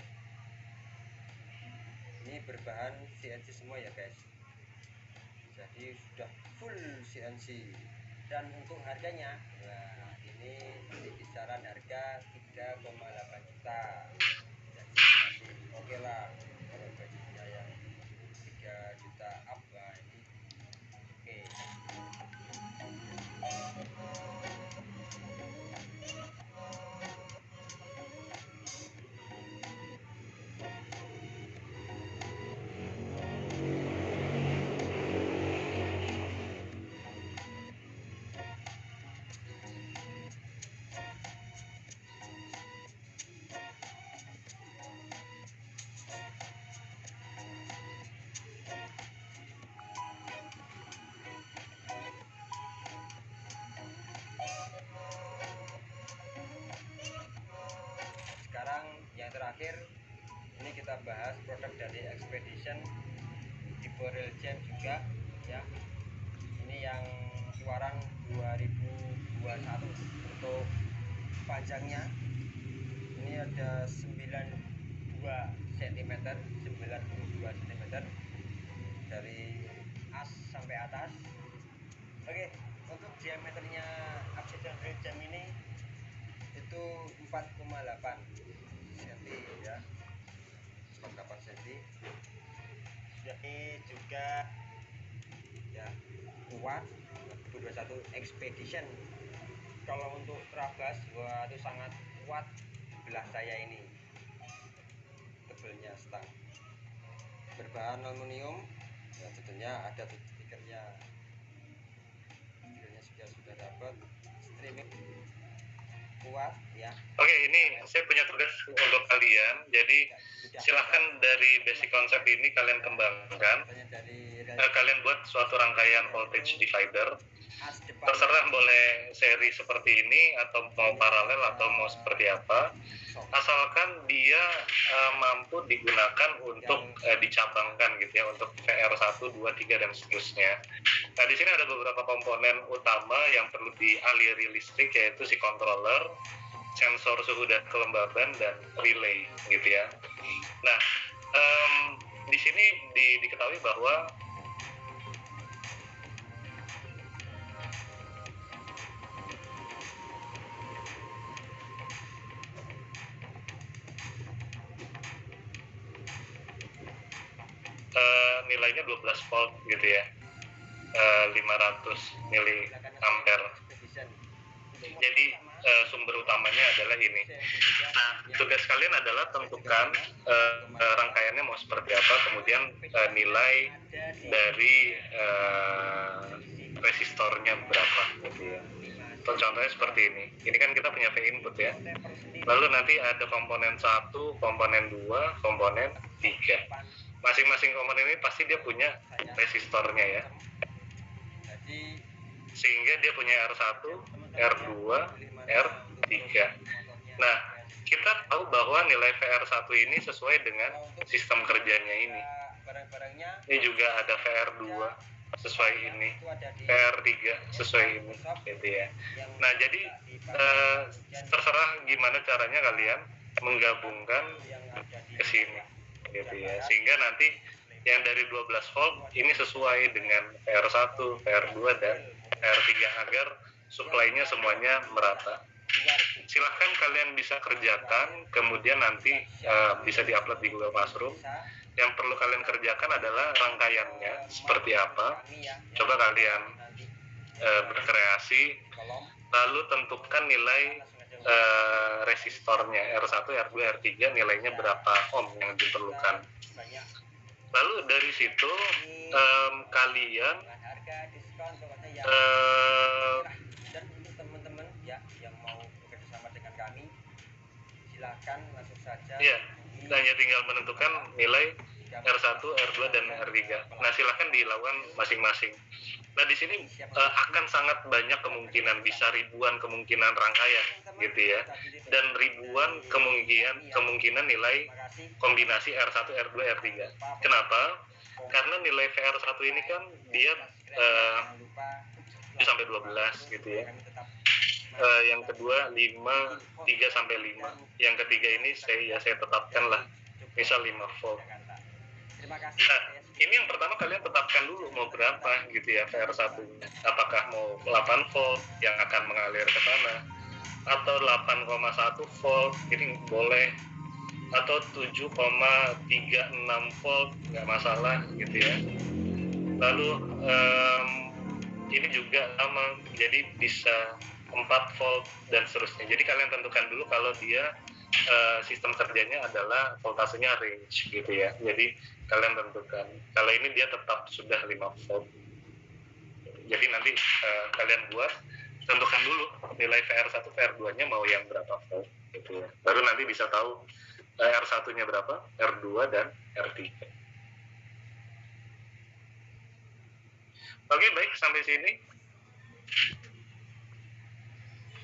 [SPEAKER 6] Ini berbahan CNC semua ya guys, jadi sudah full CNC. Dan untuk harganya, nah ini kisaran harga 3,8 juta, jadi masih oke lah kalau budgetnya yang 3 juta up. Nah ini oke. Sekarang yang terakhir, ini kita bahas produk dari Expedition tipe rail jam juga ya. Ini yang keluaran 2021. Untuk panjangnya ini ada 92 cm dari as sampai atas. Oke, untuk diameternya Expedition rail jam ini itu 4,8 cm ya, 4,8 cm. Ini juga ya kuat 2021 Expedition. Kalau untuk terabas, wah itu sangat kuat belah saya ini, tebelnya stang, berbahan aluminium ya, tentunya ada stikernya sudah dapat, streaming kuat ya.
[SPEAKER 1] Oke, ini saya punya tugas untuk kalian. Jadi silahkan dari basic konsep ini kalian kembangkan. Kalian buat suatu rangkaian voltage divider. Terserah boleh seri seperti ini atau mau paralel atau mau seperti apa. Asalkan dia mampu digunakan untuk dicabangkan gitu ya, untuk VR1, 2, 3 dan seterusnya. Nah, di sini ada beberapa komponen utama yang perlu dialiri listrik, yaitu si controller, sensor suhu dan kelembaban, dan relay gitu ya. Nah, di sini diketahui bahwa nilainya 12 volt gitu ya, 500 miliampere. Jadi sumber utamanya adalah ini. Nah, tugas kalian adalah tentukan rangkaiannya mau seperti apa, kemudian nilai dari resistornya berapa gitu ya. Contohnya seperti ini. Ini kan kita punya V input ya. Lalu nanti ada komponen 1, komponen 2, komponen 3. Masing-masing komponen ini pasti dia punya resistornya ya. Sehingga dia punya R1, R2, R3. Nah, kita tahu bahwa nilai VR1 ini sesuai dengan sistem kerjanya ini. Ini juga ada VR2 sesuai ini, VR3 sesuai ini gitu ya. Nah, jadi terserah gimana caranya kalian menggabungkan ke sini gitu ya, sehingga nanti yang dari 12 volt ini sesuai dengan VR1, VR2 dan VR3 agar supply-nya semuanya merata. Silahkan kalian bisa kerjakan, kemudian nanti bisa diupload di Google Classroom. Yang perlu kalian kerjakan adalah rangkaiannya seperti apa. Coba kalian berkreasi, lalu tentukan nilai resistornya R1, R2, R3, nilainya berapa ohm yang diperlukan. Lalu dari situ kalian
[SPEAKER 6] dan untuk teman-teman ya yang mau bekerja sama dengan kami, silakan langsung saja.
[SPEAKER 1] Iya, hanya tinggal menentukan nilai R1, R2 dan R3. Nah, silahkan dilakukan masing-masing. Nah, di sini akan sangat banyak kemungkinan, bisa ribuan kemungkinan rangkaian gitu ya. Dan ribuan kemungkinan nilai kombinasi R1, R2, R3. Kenapa? Karena nilai VR1 ini kan dia 7 sampai 12 gitu ya. Yang kedua 5, 3 sampai 5. Yang ketiga ini saya tetapkan lah, misal 5 volt. Nah, ini yang pertama kalian tetapkan dulu mau berapa gitu ya VR1 nya. Apakah mau 8 volt yang akan mengalir ke sana, atau 8,1 volt ini boleh, atau 7,36 volt nggak masalah gitu ya. Lalu ini juga sama, jadi bisa 4 volt dan seterusnya. Jadi kalian tentukan dulu kalau dia sistem kerjanya adalah voltasenya range gitu ya. Jadi kalian tentukan. Kalau ini dia tetap sudah 5 volt. Jadi nanti kalian buat, tentukan dulu nilai VR1, VR2-nya mau yang berapa volt gitu ya. Baru nanti bisa tahu R1-nya berapa, R2 dan R3. Oke, baik, sampai sini.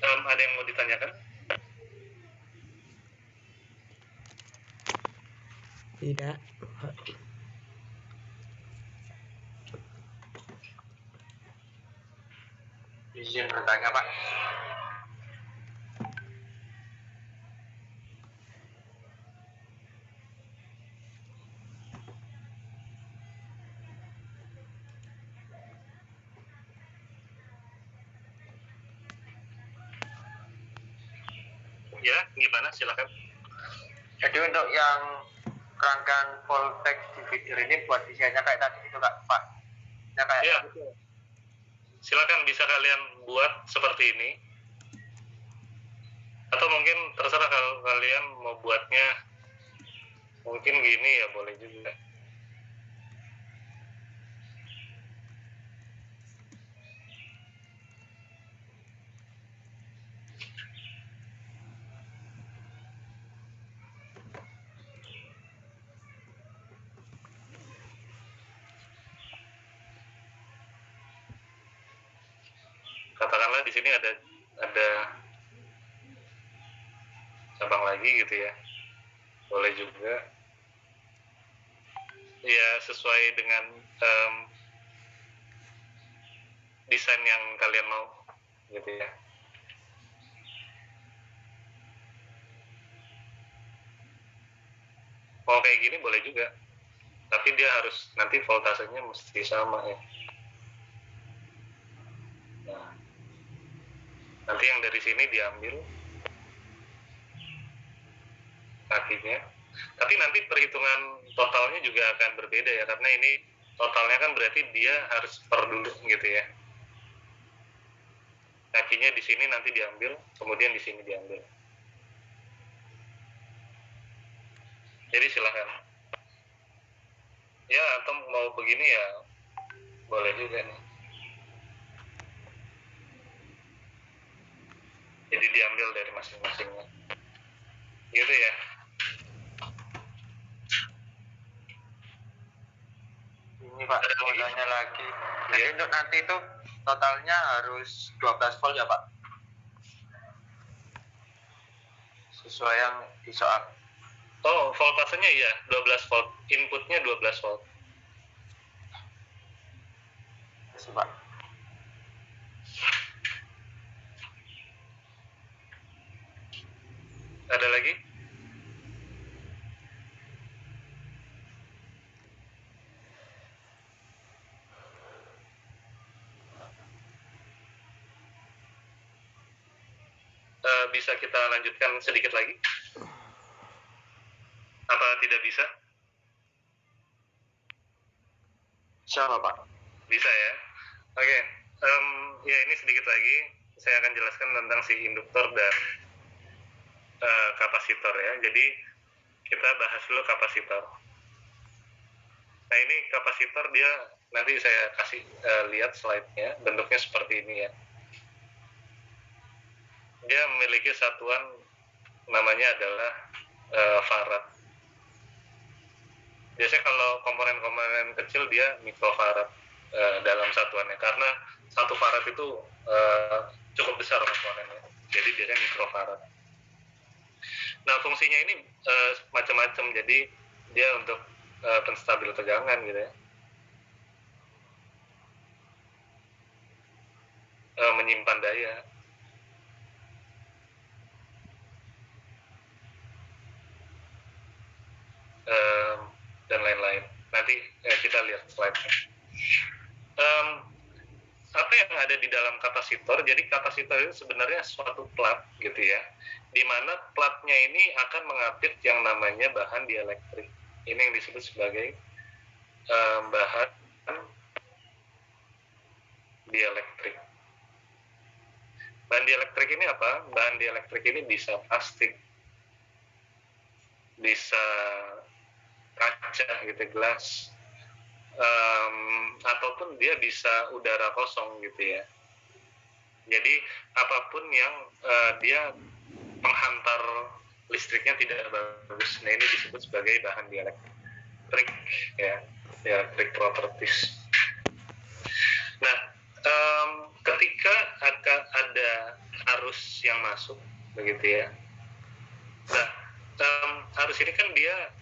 [SPEAKER 1] Ada yang mau ditanyakan?
[SPEAKER 4] Tidak.
[SPEAKER 7] Izin bertanya, Pak.
[SPEAKER 1] Ya, gimana? Silakan.
[SPEAKER 7] Jadi untuk yang rangkaian voltage divider ini buat desainnya kayak tadi itu Pak? Ya, kayak
[SPEAKER 1] Ya, silakan bisa kalian buat seperti ini. Atau mungkin terserah kalau kalian mau buatnya mungkin gini ya, boleh juga. Katakanlah di sini ada cabang lagi gitu ya, boleh juga ya, sesuai dengan desain yang kalian mau gitu ya. Mau kayak gini boleh juga, tapi dia harus nanti voltasenya mesti sama ya. Nah, nanti yang dari sini diambil kakinya, tapi nanti perhitungan totalnya juga akan berbeda ya, karena ini totalnya kan berarti dia harus per dulu gitu ya. Kakinya di sini nanti diambil, kemudian di sini diambil. Jadi silahkan. Ya, atau mau begini ya boleh juga nih. Jadi diambil dari masing-masingnya. Gitu ya.
[SPEAKER 7] ini Pak, mau tanya lagi. Jadi untuk nanti itu totalnya harus 12 volt ya Pak? Sesuai yang di soal.
[SPEAKER 1] Oh, voltasenya iya, 12 volt. Inputnya 12 volt.
[SPEAKER 7] Terus Pak.
[SPEAKER 1] Ada lagi? Bisa kita lanjutkan sedikit lagi? Apa tidak bisa?
[SPEAKER 7] Siapa Pak?
[SPEAKER 1] Bisa ya. Oke. Ya ini sedikit lagi saya akan jelaskan tentang si induktor dan kapasitor ya. Jadi kita bahas dulu kapasitor. Nah ini kapasitor, dia nanti saya kasih lihat slide-nya, bentuknya seperti ini ya. Dia memiliki satuan namanya adalah farad. Biasanya kalau komponen-komponen kecil dia mikrofarad dalam satuannya, karena satu farad itu cukup besar komponennya, jadi dia mikrofarad. Nah, fungsinya ini macam-macam, jadi dia untuk penstabil tegangan gitu ya, menyimpan daya, dan lain-lain. Nanti kita lihat slide-nya. Apa yang ada di dalam kapasitor? Jadi kapasitor itu sebenarnya suatu plat gitu ya, di mana platnya ini akan mengapit yang namanya bahan dielektrik. Ini yang disebut sebagai bahan dielektrik. Bahan dielektrik ini apa? Bahan dielektrik ini bisa plastik, bisa kaca gitu, gelas, ataupun dia bisa udara kosong gitu ya. Jadi apapun yang dia penghantar listriknya tidak bagus, nah ini disebut sebagai bahan dielektrik ya, dielektrik properties. Nah, ketika ada arus yang masuk begitu ya, nah arus ini kan dia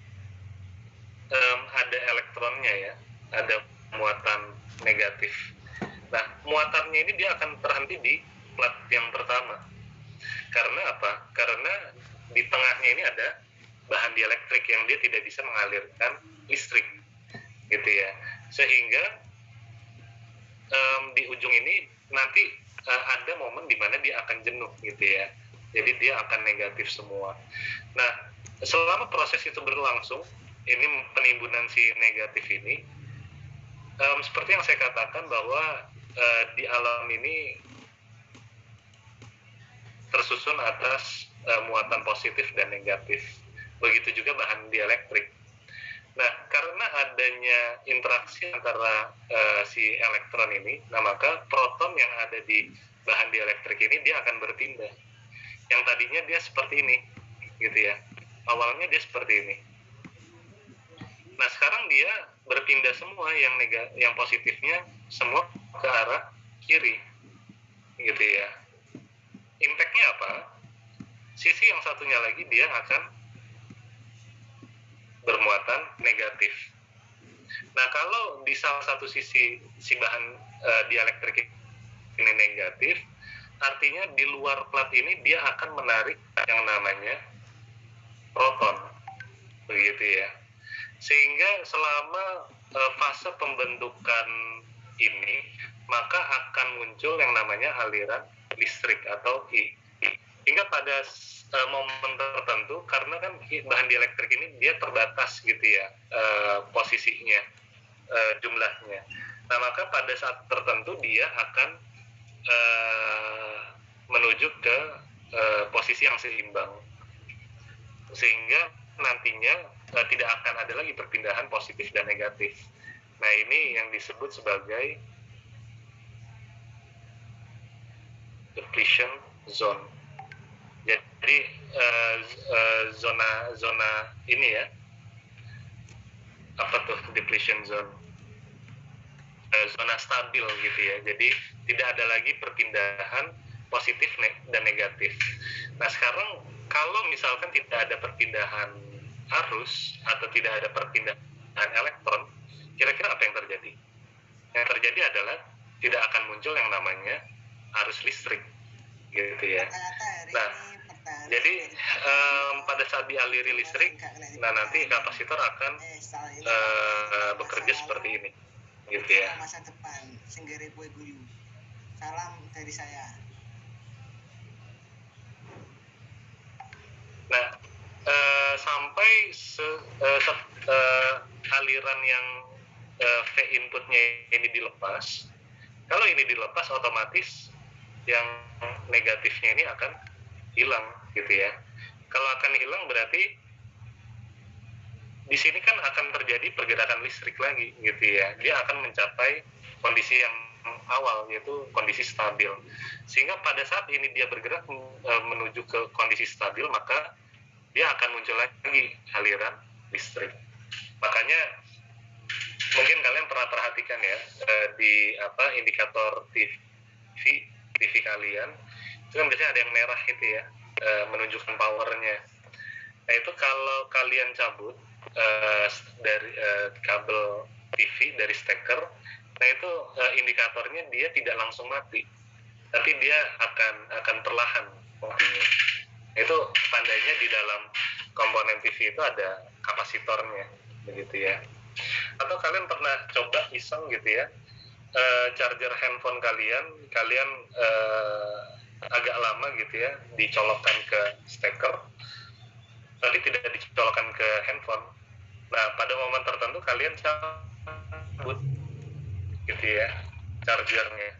[SPEAKER 1] ada elektronnya ya, ada muatan negatif. Nah, muatannya ini dia akan terhenti di plat yang pertama. Karena apa? Karena di tengahnya ini ada bahan dielektrik yang dia tidak bisa mengalirkan listrik, gitu ya. Sehingga di ujung ini nanti ada momen di mana dia akan jenuh, gitu ya. Jadi dia akan negatif semua. Nah, selama proses itu berlangsung, ini penimbunan si negatif ini, seperti yang saya katakan bahwa di alam ini tersusun atas muatan positif dan negatif. Begitu juga bahan dielektrik. Nah, karena adanya interaksi antara si elektron ini, nah maka proton yang ada di bahan dielektrik ini dia akan berpindah. Yang tadinya dia seperti ini, gitu ya. Awalnya dia seperti ini. Nah, sekarang dia berpindah semua, yang positifnya semua ke arah kiri, gitu ya. Impact-nya apa? Sisi yang satunya lagi dia akan bermuatan negatif. Nah, kalau di salah satu sisi si bahan dielektrik ini negatif, artinya di luar plat ini dia akan menarik yang namanya proton, begitu ya. Sehingga selama fase pembentukan ini, maka akan muncul yang namanya aliran listrik atau I. Hingga pada momen tertentu, karena kan bahan dielektrik ini dia terbatas gitu ya, posisinya, jumlahnya. Nah, maka pada saat tertentu dia akan menuju ke posisi yang seimbang, sehingga nantinya tidak akan ada lagi perpindahan positif dan negatif. Nah, ini yang disebut sebagai depletion zone. Jadi zona ini ya, apa tuh depletion zone? Zona stabil gitu ya. Jadi tidak ada lagi perpindahan positif dan negatif. Nah, sekarang kalau misalkan tidak ada perpindahan arus atau tidak ada perpindahan elektron, kira-kira apa yang terjadi? Yang terjadi adalah tidak akan muncul yang namanya arus listrik, gitu ya. Nah, jadi pada saat dialiri listrik, nah nanti kapasitor akan bekerja seperti ini, gitu ya.
[SPEAKER 8] Masa depan, Senggere Kue Guyu. Salam dari saya.
[SPEAKER 1] Nah, sampai aliran yang V inputnya ini dilepas. Kalau ini dilepas, otomatis yang negatifnya ini akan hilang, gitu ya. Kalau akan hilang berarti di sini kan akan terjadi pergerakan listrik lagi, gitu ya. Dia akan mencapai kondisi yang awal, yaitu kondisi stabil. Sehingga pada saat ini dia bergerak menuju ke kondisi stabil, maka dia akan muncul lagi aliran listrik. Makanya mungkin kalian pernah perhatikan ya, di indikator TV kalian itu kan biasanya ada yang merah itu ya, menunjukkan powernya. Nah itu kalau kalian cabut dari kabel TV dari steker, nah itu indikatornya dia tidak langsung mati, tapi dia akan perlahan matinya. Itu tandanya di dalam komponen TV itu ada kapasitornya, begitu ya. Atau kalian pernah coba iseng gitu ya, charger handphone kalian agak lama gitu ya dicolokkan ke steker, tapi tidak dicolokkan ke handphone. Nah pada momen tertentu kalian cabut gitu ya chargernya,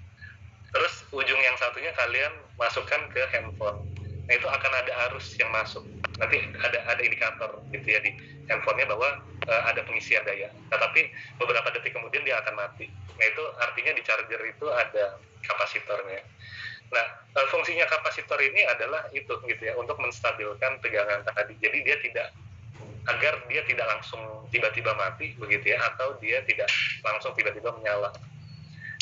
[SPEAKER 1] terus ujung yang satunya kalian masukkan ke handphone. Nah itu akan ada arus yang masuk, nanti ada indikator gitu ya di handphonenya bahwa ada pengisian daya. Tetapi beberapa detik kemudian dia akan mati. Nah itu artinya di charger itu ada kapasitornya. Nah fungsinya kapasitor ini adalah itu gitu ya, untuk menstabilkan tegangan tadi. Jadi dia agar dia tidak langsung tiba-tiba mati begitu ya, atau dia tidak langsung tiba-tiba menyala.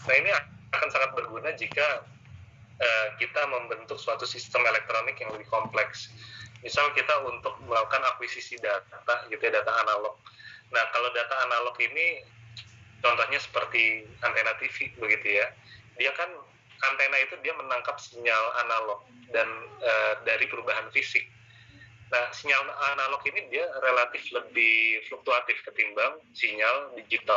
[SPEAKER 1] Nah ini akan sangat berguna jika kita membentuk suatu sistem elektronik yang lebih kompleks. Misal kita untuk melakukan akuisisi data gitu ya, data analog. Nah kalau data analog ini contohnya seperti antena TV begitu ya, dia kan antena itu dia menangkap sinyal analog dan dari perubahan fisik. Nah sinyal analog ini dia relatif lebih fluktuatif ketimbang sinyal digital.